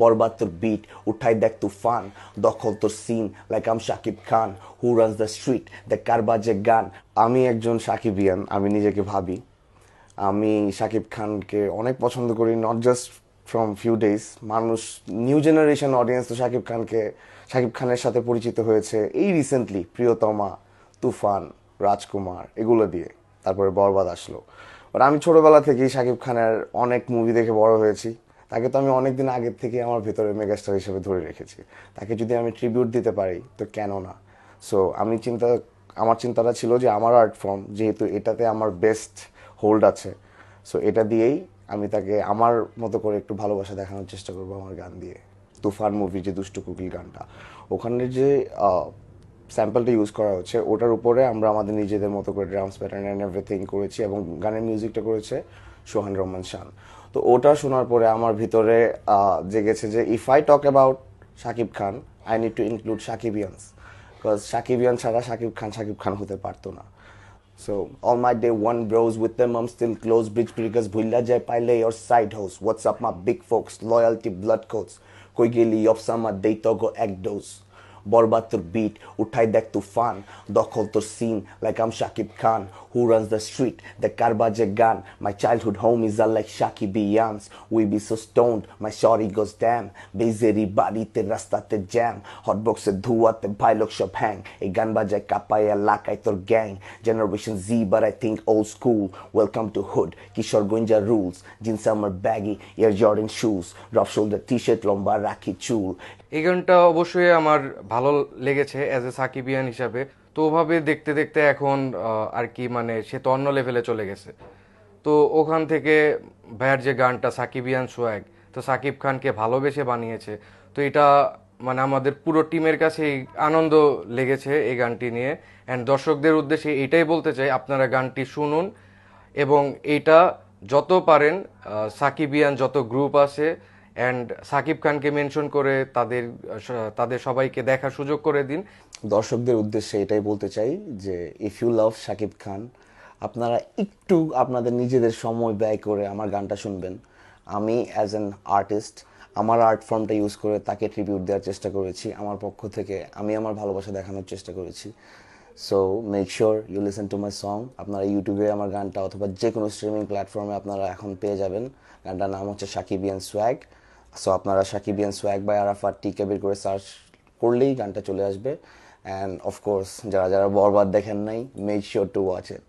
বরবাদ তোর বিট উঠাই দেখ তুফান, দখল তোর scene like I'm Shakib Khan, who runs the street the car বাজে গান। আমি একজন সাকিবিয়ান, আমি নিজেকে ভাবি। আমি শাকিব খানকে অনেক পছন্দ করি, not just from few days. মানুষ, নিউ জেনারেশন অডিয়েন্স তো শাকিব খানের সাথে পরিচিত হয়েছে এই রিসেন্টলি প্রিয়তমা, তুফান, রাজকুমার এগুলো দিয়ে। তারপরে বরবাদ আসলো। বাট আমি ছোটবেলা থেকেই শাকিব খানের অনেক মুভি দেখে বড় হয়েছি। তাকে তো আমি অনেক দিন আগের থেকে আমার ভেতরে মেগাস্টার হিসেবে ধরে রেখেছি। তাকে যদি আমি ট্রিবিউট দিতে পারি তো কেন না। সো আমার চিন্তাটা ছিল যে আমার আর্ট ফর্ম যেহেতু এটাতে আমার বেস্ট হোল্ড আছে, সো এটা দিয়েই আমি তাকে আমার মতো করে একটু ভালোবাসা দেখানোর চেষ্টা করবো আমার গান দিয়ে। তুফান মুভির যে দুষ্টু কোকিল গানটা, ওখানে যে স্যাম্পলটা ইউজ করা হচ্ছে ওটার উপরে আমরা আমাদের নিজেদের মতো করে ড্রামস প্যাটার্ন অ্যান্ড এভরিথিং করেছি, এবং গানের মিউজিকটা করেছে সোহান রহমান শান। তো ওটা শোনার পরে আমার ভিতরে জেগেছে যে if I talk about Shakib Khan, I need to include Shakibians, because Shakibian ছাড়া শাকিব খান হতে পারতো না। So all my day one bros with them I'm still close, bridge breakers bhulla jai paile your side house, what's up my big folks, loyalty blood codes, koi geli of summer day to go egg dose, বরবাদ তোর bit উঠাই দেখ তুফান, দখল তোর scene like I'm Shakib Khan, who runs the street the car বাজে গান, my childhood home is আর like Shakibians, we be so stoned my sorry goes damn, বেজেরি বাড়িতে রাস্তাতে জ্যাম, হটবক্সের ধুয়াতে ভাইলোক সব হ্যাং, এই গান বাজায় কাপায় এলাকায় তোর gang, generation Z but I think old school, welcome to hood কিশোরগঞ্জা রুলস, জিন্স আমার baggy Air Jordan shoes, rough shoulder T shirt লম্বা রাখি চুল। এই গানটা অবশ্যই আমার ভালো লেগেছে অ্যাজ এ সাকিবিয়ান হিসাবে। তো ওভাবে দেখতে দেখতে এখন আর কি মানে সে তো অন্য লেভেলে চলে গেছে। তো ওখান থেকে ভাইয়ার যে গানটা সাকিবিয়ান সোয়াগ, তো সাকিব খানকে ভালোবেসে বানিয়েছে। তো এটা মানে আমাদের পুরো টিমের কাছে আনন্দ লেগেছে এই গানটি নিয়ে। অ্যান্ড দর্শকদের উদ্দেশ্যে এটাই বলতে চাই, আপনারা গানটি শুনুন এবং এইটা যত পারেন সাকিবিয়ান যত গ্রুপ আছে অ্যান্ড সাকিব খানকে মেনশন করে তাদের সবাইকে দেখার সুযোগ করে দিন। দর্শকদের উদ্দেশ্যে এটাই বলতে চাই যে if you love Shakib Khan, আপনারা একটু আপনাদের নিজেদের সময় ব্যয় করে আমার গানটা শুনবেন। আমি অ্যাজ অ্যান আর্টিস্ট আমার আর্ট ফর্মটা ইউজ করে তাকে ট্রিবিউট দেওয়ার চেষ্টা করেছি। আমার পক্ষ থেকে আমি আমার ভালোবাসা দেখানোর চেষ্টা করেছি। So make sure you listen to my song. আপনারা ইউটিউবে আমার গানটা অথবা যে কোনো স্ট্রিমিং প্ল্যাটফর্মে আপনারা এখন পেয়ে যাবেন। গানটার নাম হচ্ছে সাকিবিয়ান সোয়াগ। সো আপনারা সাকিবিয়ান সোয়াগ বাই আরাফাত টিকে বের করে সার্চ করলেই গানটা চলে আসবে। অ্যান্ড অফকোর্স যারা যারা বরবাদ দেখেন নাই, make sure to watch it.